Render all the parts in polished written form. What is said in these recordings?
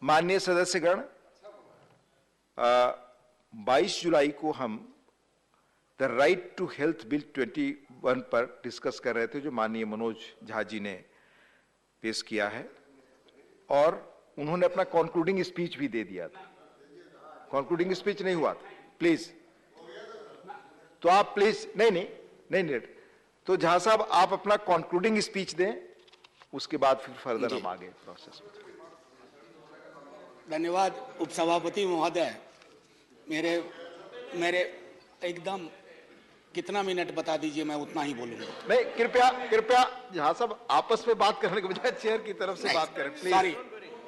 माननीय सदस्यगण, 22 जुलाई को हम the right to health bill 21 पर डिस्कस कर रहे थे, जो माननीय मनोज झा जी ने पेश किया है, और उन्होंने अपना कंक्लूडिंग स्पीच भी दे दिया था। कंक्लूडिंग स्पीच नहीं हुआ था, प्लीज। तो आप प्लीज नहीं, तो झा साहब आप अपना कंक्लूडिंग स्पीच दें, उसके बाद फिर फर्दर हम आगे प्रोसेस में। धन्यवाद उपसभापति महोदय। मेरे एकदम कितना मिनट बता दीजिए, मैं उतना ही बोलूंगा। नहीं, कृपया झा साहब आपस में बात करने के बजाय चेयर की तरफ से बात करें, प्लीज।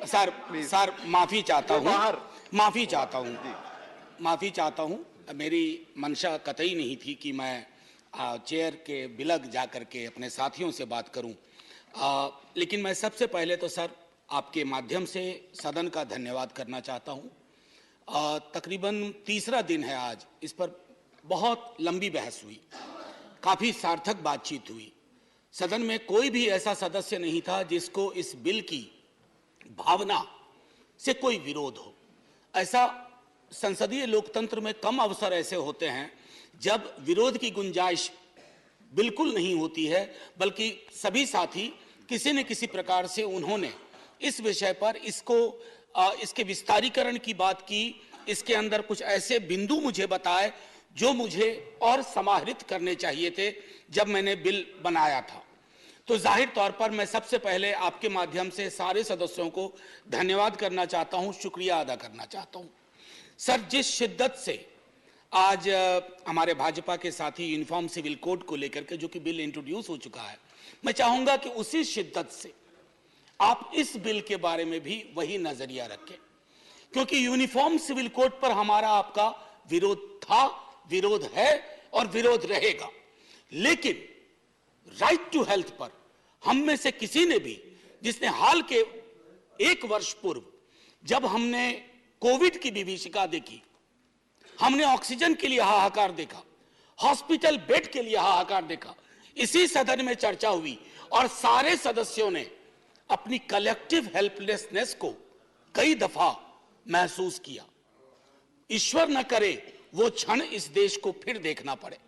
सॉरी सर, माफी चाहता हूँ। मेरी मंशा कतई नहीं थी कि मैं चेयर के बिलग जाकर के अपने साथियों से बात करूं, लेकिन मैं सबसे पहले तो सर आपके माध्यम से सदन का धन्यवाद करना चाहता हूं। तकरीबन तीसरा दिन है आज, इस पर बहुत लंबी बहस हुई, काफी सार्थक बातचीत हुई। सदन में कोई भी ऐसा सदस्य नहीं था जिसको इस बिल की भावना से कोई विरोध हो। ऐसा संसदीय लोकतंत्र में कम अवसर ऐसे होते हैं जब विरोध की गुंजाइश बिल्कुल नहीं होती है, बल्कि सभी साथी किसी न किसी प्रकार से उन्होंने इस विषय पर इसके विस्तारीकरण की बात की, इसके अंदर कुछ ऐसे बिंदु मुझे बताए जो मुझे और समाहरित करने चाहिए थे जब मैंने बिल बनाया था। तो जाहिर तौर पर मैं सबसे पहले आपके माध्यम से सारे सदस्यों को धन्यवाद करना चाहता हूं, शुक्रिया अदा करना चाहता हूं। सर, जिस शिद्दत से आज हमारे भाजपा के साथी यूनिफॉर्म सिविल कोड को लेकर के, जो कि बिल इंट्रोड्यूस हो चुका है, मैं चाहूंगा कि उसी शिद्दत से आप इस बिल के बारे में भी वही नजरिया रखें, क्योंकि यूनिफॉर्म सिविल कोड पर हमारा आपका विरोध था, विरोध है और विरोध रहेगा। लेकिन राइट टू हेल्थ पर हम में से किसी ने भी, जिसने हाल के 1 वर्ष पूर्व जब हमने कोविड की विभीषिका देखी, हमने ऑक्सीजन के लिए हाहाकार देखा, हॉस्पिटल बेड के लिए हाहाकार देखा, इसी सदन में चर्चा हुई और सारे सदस्यों ने अपनी कलेक्टिव हेल्पलेसनेस को कई दफा महसूस किया। ईश्वर न करे वो क्षण इस देश को फिर देखना पड़े,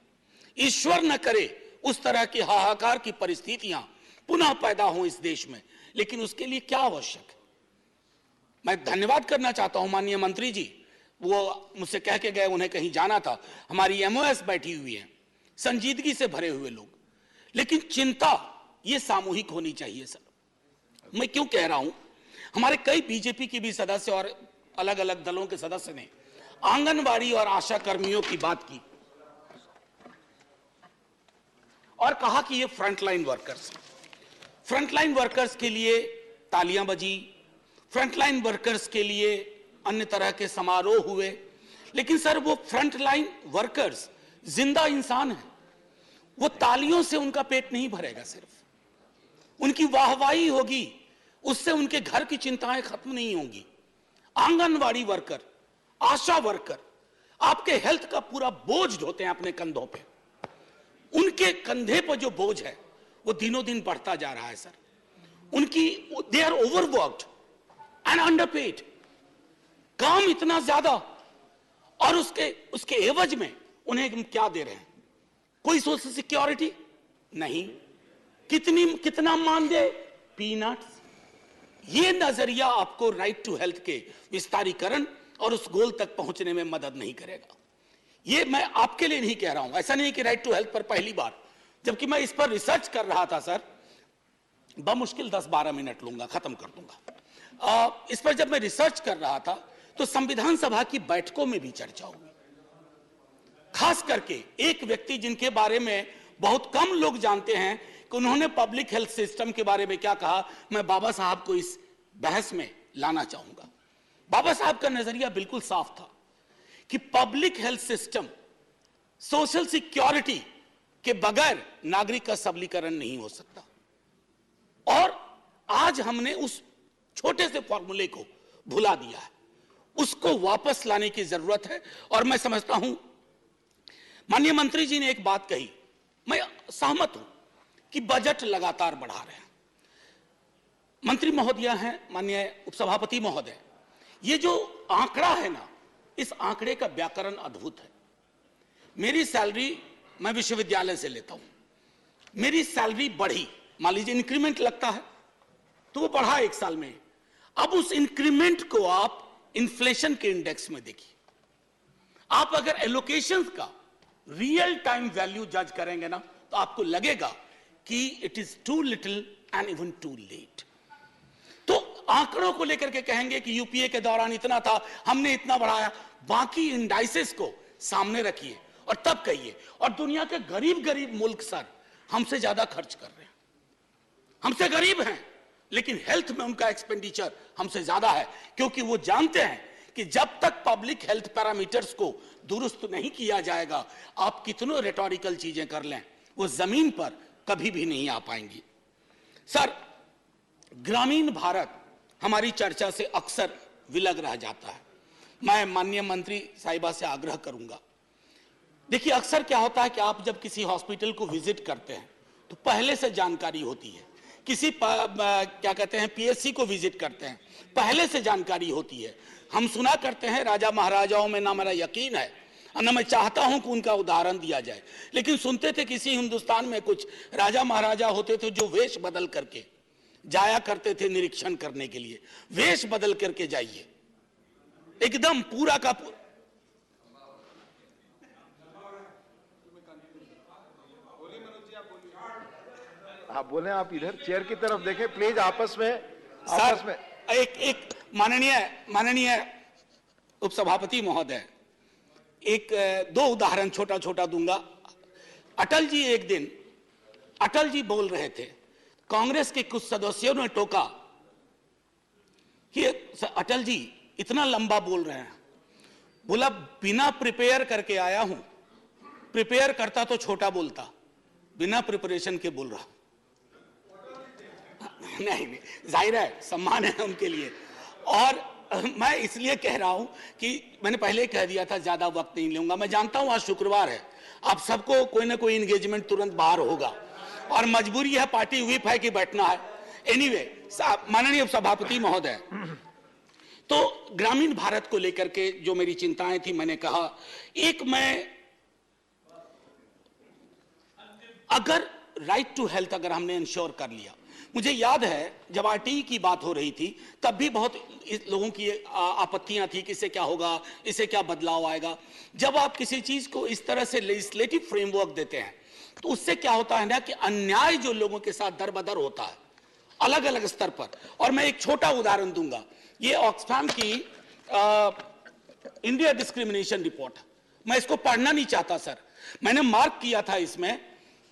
ईश्वर न करे उस तरह की हाहाकार की परिस्थितियां पुनः पैदा हों इस देश में। लेकिन उसके लिए क्या आवश्यक है? मैं धन्यवाद करना चाहता हूं माननीय मंत्री जी, वो मुझसे कह के गए, उन्हें कहीं जाना था। हमारी एमओएस बैठी हुई है, संजीदगी से भरे हुए लोग, लेकिन चिंता ये सामूहिक होनी चाहिए। सर, मैं क्यों कह रहा हूं, हमारे कई बीजेपी के भी सदस्य और अलग अलग दलों के सदस्य ने आंगनबाड़ी और आशा कर्मियों की बात की और कहा कि ये फ्रंटलाइन वर्कर्स के लिए तालियां बजी, फ्रंटलाइन वर्कर्स के लिए अन्य तरह के समारोह हुए। लेकिन सर, वो फ्रंटलाइन वर्कर्स जिंदा इंसान हैं, वो तालियों से उनका पेट नहीं भरेगा, सिर्फ उनकी वाहवाही होगी, उससे उनके घर की चिंताएं खत्म नहीं होंगी। आंगनवाड़ी वर्कर, आशा वर्कर आपके हेल्थ का पूरा बोझ ढोते हैं अपने कंधों पे। उनके कंधे पर जो बोझ है वो दिनों दिन बढ़ता जा रहा है। Sir, they are overworked and underpaid, काम इतना ज्यादा, और उसके एवज में उन्हें हम क्या दे रहे हैं? कोई सोशल सिक्योरिटी नहीं, कितना मानदेय? पीनट्स। ये नजरिया आपको राइट टू हेल्थ के विस्तारीकरण और उस गोल तक पहुंचने में मदद नहीं करेगा। ये मैं आपके लिए नहीं कह रहा हूं, ऐसा नहीं कि राइट टू हेल्थ पर पहली बार, जबकि मैं इस पर रिसर्च कर रहा था सर, बमुश्किल 10-12 मिनट लूंगा, खत्म कर दूंगा। इस पर जब मैं रिसर्च कर रहा था तो संविधान सभा की बैठकों में भी चर्चा हुई, खास करके एक व्यक्ति जिनके बारे में बहुत कम लोग जानते हैं कि उन्होंने पब्लिक हेल्थ सिस्टम के बारे में क्या कहा। मैं बाबा साहब को इस बहस में लाना चाहूंगा। बाबा साहब का नजरिया बिल्कुल साफ था कि public health system, social security के बगैर नागरिक का सबलीकरण नहीं हो सकता। और आज हमने उस छोटे से फॉर्मूले को भुला दिया है, उसको वापस लाने की जरूरत है। और मैं समझता हूं माननीय मंत्री जी ने एक बात कही, मैं सहमत हूं कि बजट लगातार बढ़ा रहे हैं। मंत्री महोदय हैं, माननीय उपसभापति महोदय, ये जो आंकड़ा है ना, इस आंकड़े का व्याकरण अद्भुत है। मेरी सैलरी, मैं विश्वविद्यालय से लेता हूं, मेरी सैलरी बढ़ी, मान लीजिए इंक्रीमेंट लगता है तो वो बढ़ा एक साल में। अब उस इंक्रीमेंट को आप इन्फ्लेशन के इंडेक्स में देखिए। आप अगर एलोकेशन का रियल टाइम वैल्यू जज करेंगे ना, तो आपको लगेगा कि it is too little and even too late. तो आंकड़ों को लेकर के कहेंगे कि यूपीए के दौरान इतना था, हमने इतना बढ़ाया, बाकी इंडाइसेस को सामने रखिए और तब कहिए। और दुनिया के गरीब गरीब मुल्क सर हमसे ज्यादा खर्च कर रहे हैं, हमसे गरीब हैं, लेकिन हेल्थ में उनका एक्सपेंडिचर हमसे ज्यादा है, क्योंकि वो जानते हैं कि जब तक पब्लिक हेल्थ पैरामीटर्स को दुरुस्त नहीं किया जाएगा, आप कितनों रेटोरिकल चीजें कर लें, वो जमीन पर कभी भी नहीं आ पाएंगी। सर, ग्रामीण भारत हमारी चर्चा से अक्सर विलग रह जाता है। मैं माननीय मंत्री साहिबा से आग्रह करूंगा, देखिए अक्सर क्या होता है कि आप जब किसी हॉस्पिटल को विजिट करते हैं तो पहले से जानकारी होती है, किसी क्या कहते हैं पीएससी को विजिट करते हैं, पहले से जानकारी होती है। हम सुना करते हैं राजा महाराजाओं में, ना मेरा यकीन है और ना मैं चाहता हूं कि उनका उदाहरण दिया जाए, लेकिन सुनते थे किसी हिंदुस्तान में कुछ राजा महाराजा होते थे जो वेश बदल करके जाया करते थे निरीक्षण करने के लिए। वेश बदल करके जाइए, एकदम पूरा का पूरा। आप बोले, आप इधर चेयर की तरफ देखें प्लीज, आपस में एक माननीय उपसभापति महोदय, दो उदाहरण छोटा छोटा दूंगा। अटल जी, एक दिन अटल जी बोल रहे थे, कांग्रेस के कुछ सदस्यों ने टोका कि अटल जी इतना लंबा बोल रहे हैं। बोला, बिना प्रिपेयर करके आया हूं, प्रिपेयर करता तो छोटा बोलता, बिना प्रिपरेशन के बोल रहा। नहीं, जाहिर है सम्मान है उनके लिए। और मैं इसलिए कह रहा हूं कि मैंने पहले कह दिया था ज्यादा वक्त नहीं लूंगा। मैं जानता हूं आज शुक्रवार है, आप सबको कोई ना कोई एंगेजमेंट तुरंत बाहर होगा और मजबूरी है, पार्टी व्हिप है कि बैठना है। एनीवे, माननीय सभापति महोदय, तो ग्रामीण भारत को लेकर के जो मेरी चिंताएं थी, मैंने कहा, एक मैं अगर राइट टू हेल्थ अगर हमने इंश्योर कर लिया, मुझे याद है जब आरटीई की बात हो रही थी तब भी बहुत लोगों की आपत्तियां थी कि इससे क्या होगा, इससे क्या बदलाव आएगा। जब आप किसी चीज को इस तरह से लेजिस्लेटिव फ्रेमवर्क देते हैं तो उससे क्या होता है ना कि अन्याय जो लोगों के साथ दर बदर होता है अलग अलग स्तर पर। और मैं एक छोटा उदाहरण दूंगा, ये ऑक्सफैम की इंडिया डिस्क्रिमिनेशन रिपोर्ट, मैं इसको पढ़ना नहीं चाहता सर, मैंने मार्क किया था इसमें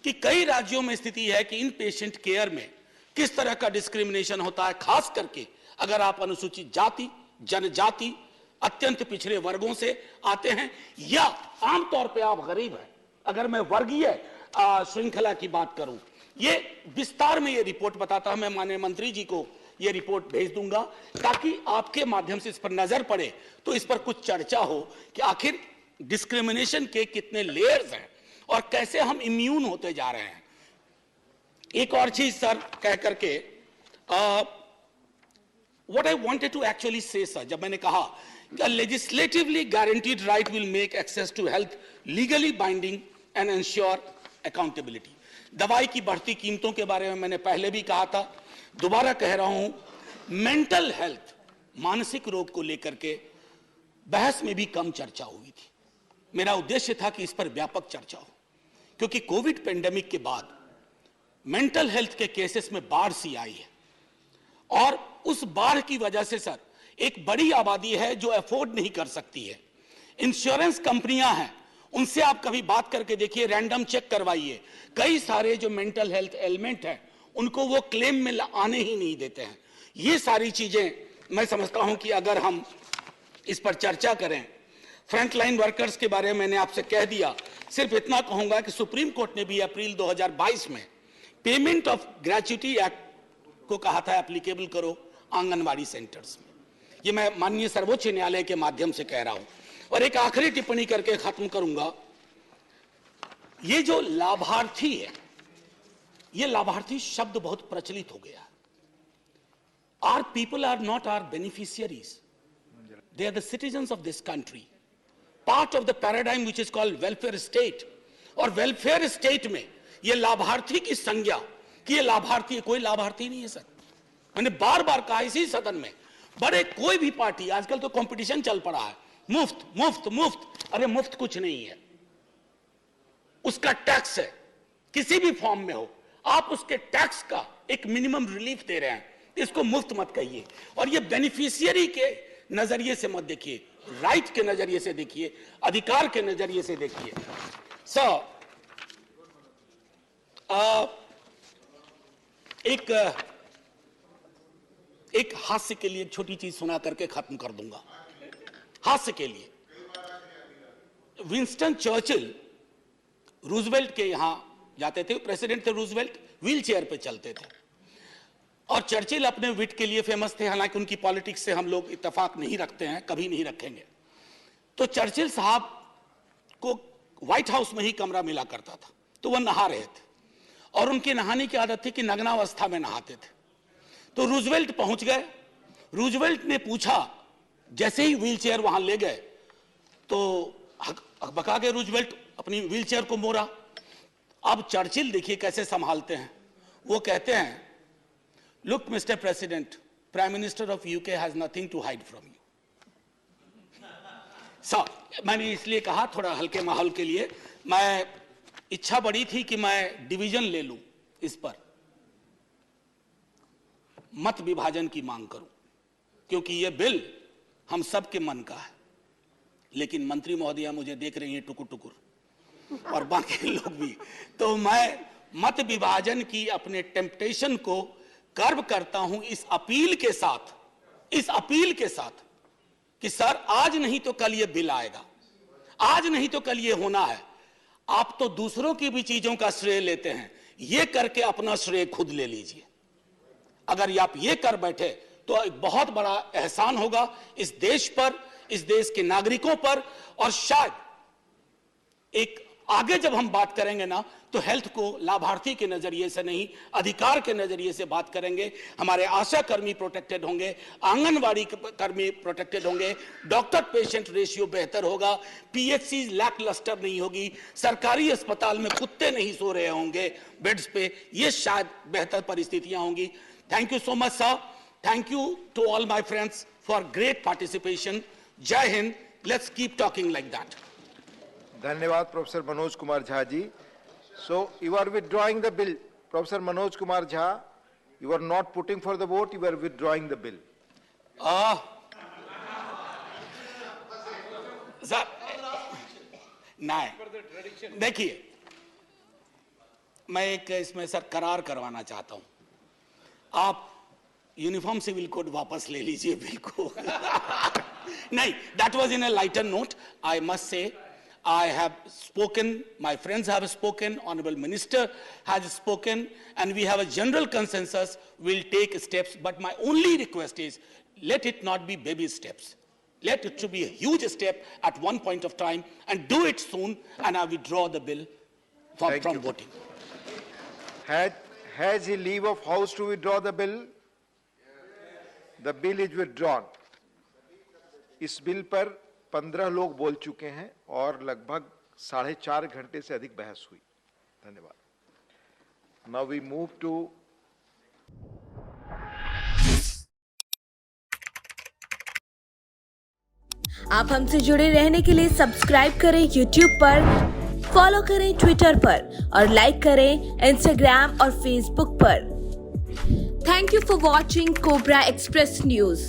कि कई राज्यों में स्थिति है कि इन पेशेंट केयर में किस तरह का डिस्क्रिमिनेशन होता है, खास करके अगर आप अनुसूचित जाति, जनजाति, अत्यंत पिछड़े वर्गों से आते हैं या आमतौर पे आप गरीब हैं। अगर मैं वर्गीय श्रृंखला की बात करूं, ये विस्तार में ये रिपोर्ट बताता है। मैं माननीय मंत्री जी को ये रिपोर्ट भेज दूंगा ताकि आपके माध्यम से इस पर नजर पड़े, तो इस पर कुछ चर्चा हो कि आखिर डिस्क्रिमिनेशन के कितने लेयर्स हैं और कैसे हम इम्यून होते जा रहे हैं। एक और चीज सर कह करके, what I wanted to actually say sir, जब मैंने कहा कि legislatively guaranteed right will make access to health legally binding and ensure accountability. दवाई की बढ़ती कीमतों के बारे में मैंने पहले भी कहा था, दोबारा कह रहा हूं, मेंटल हेल्थ, मानसिक रोग को लेकर के बहस में भी कम चर्चा हुई थी। मेरा उद्देश्य था कि इस पर व्यापक चर्चा हो, क्योंकि कोविड पेंडेमिक के बाद मेंटल हेल्थ के केसेस में बाढ़ सी आई है और उस बाढ़ की वजह से सर एक बड़ी आबादी है जो अफोर्ड नहीं कर सकती है। इंश्योरेंस कंपनियां हैं, उनसे आप कभी बात करके देखिए, रैंडम चेक करवाइए, कई सारे जो मेंटल हेल्थ एलिमेंट हैं उनको वो क्लेम में आने ही नहीं देते हैं। ये सारी चीजें मैं समझता हूं कि अगर हम इस पर चर्चा करें। फ्रंटलाइन वर्कर्स के बारे में मैंने आपसे कह दिया, सिर्फ इतना कहूंगा कि सुप्रीम कोर्ट ने भी अप्रैल 2022 में पेमेंट ऑफ ग्रेच्युटी एक्ट को कहा था एप्लीकेबल करो आंगनवाड़ी सेंटर्स में। ये मैं माननीय सर्वोच्च न्यायालय के माध्यम से कह रहा हूं। और एक आखिरी टिप्पणी करके खत्म करूंगा, ये जो लाभार्थी है, ये लाभार्थी शब्द बहुत प्रचलित हो गया। Our people are not our beneficiaries. They are the citizens of this country. Part of the paradigm which is called welfare state. और वेलफेयर स्टेट में ये लाभार्थी की संज्ञा कि ये लाभार्थी है, कोई लाभार्थी नहीं है सर। मैंने बार बार कहा इसी सदन में, बड़े कोई भी पार्टी, आजकल तो कंपटीशन चल पड़ा है, मुफ्त मुफ्त मुफ्त। अरे मुफ्त कुछ नहीं है, उसका टैक्स है, किसी भी फॉर्म में हो, आप उसके टैक्स का एक मिनिमम रिलीफ दे रहे हैं, इसको मुफ्त मत कहिए। और ये बेनिफिशियरी के नजरिए से मत देखिए, राइट के नजरिए से देखिए, अधिकार के नजरिए से देखिए। सो एक हास्य के लिए छोटी चीज सुना करके खत्म कर दूंगा। हास्य के लिए, विंस्टन चर्चिल रूजवेल्ट के यहां जाते थे, प्रेसिडेंट थे रूजवेल्ट, व्हील चेयर पे चलते थे। और चर्चिल अपने विट के लिए फेमस थे, हालांकि उनकी पॉलिटिक्स से हम लोग इत्तेफाक नहीं रखते हैं, कभी नहीं रखेंगे। तो चर्चिल साहब को व्हाइट हाउस में ही कमरा मिला करता था, तो वह नहा रहे थे और उनकी नहाने की आदत थी कि नग्नावस्था में नहाते थे। तो रूजवेल्ट पहुंच गए, रूजवेल्ट ने पूछा, जैसे ही व्हील चेयर वहां ले गए तो हकबका के रूजवेल्ट अपनी व्हील चेयर को मोड़ा। अब चर्चिल देखिए कैसे संभालते हैं, वो कहते हैं, look mister president, prime minister of UK has nothing to hide from you. मैंने इसलिए कहा थोड़ा हल्के माहौल के लिए, मैं इच्छा बड़ी थी कि मैं डिवीजन ले लूं, इस पर मत विभाजन की मांग करूं, क्योंकि यह बिल हम सबके मन का है। लेकिन मंत्री महोदया मुझे देख रही हैं टुकुर टुकुर, और बाकी लोग भी, तो मैं मत विभाजन की अपने टेम्पटेशन को कर्ब करता हूं इस अपील के साथ कि सर आज नहीं तो कल ये बिल आएगा, आज नहीं तो कल ये होना है। आप तो दूसरों की भी चीजों का श्रेय लेते हैं, ये करके अपना श्रेय खुद ले लीजिए। अगर आप ये कर बैठे तो एक बहुत बड़ा एहसान होगा इस देश पर, इस देश के नागरिकों पर। और शायद एक आगे जब हम बात करेंगे ना, तो हेल्थ को लाभार्थी के नजरिए से नहीं, अधिकार के नजरिए से बात करेंगे। हमारे आशा कर्मी प्रोटेक्टेड होंगे, आंगनवाड़ी कर्मी प्रोटेक्टेड होंगे, डॉक्टर पेशेंट रेशियो बेहतर होगा, पीएचसी लैक लस्टर नहीं होगी, सरकारी अस्पताल में कुत्ते नहीं सो रहे होंगे बेड्स पे, ये शायद बेहतर परिस्थितियां होंगी। Thank you so much sir, thank you to all my friends for great participation. जय Hind, let's keep talking like that. धन्यवाद professor Manoj Kumar Jha ji. So you are withdrawing the bill, Professor Manoj Kumar Jha. You are not putting for the vote. You are withdrawing the bill. Sir नहीं, देखिए मैं एक इसमें sir करार करवाना चाहता हूं। आप यूनिफॉर्म सिविल कोड वापस ले लीजिए बिल को। नहीं, that was in a lighter note. I must say, I have spoken, my friends have spoken, Honorable Minister has spoken, and we have a general consensus. We'll take steps, but my only request is, let it not be baby steps. Let it to be a huge step at one point of time, and do it soon, and I withdraw the bill from voting. Has he leave of house to withdraw the bill? The bill is withdrawn. इस bill पर 15 लोग बोल चुके हैं और लगभग 4.5 घंटे से अधिक बहस हुई। धन्यवाद। Now we move to आप हमसे जुड़े रहने के लिए सब्सक्राइब करें YouTube पर, फॉलो करें Twitter पर और लाइक करें Instagram और Facebook पर। Thank you for watching cobra express news.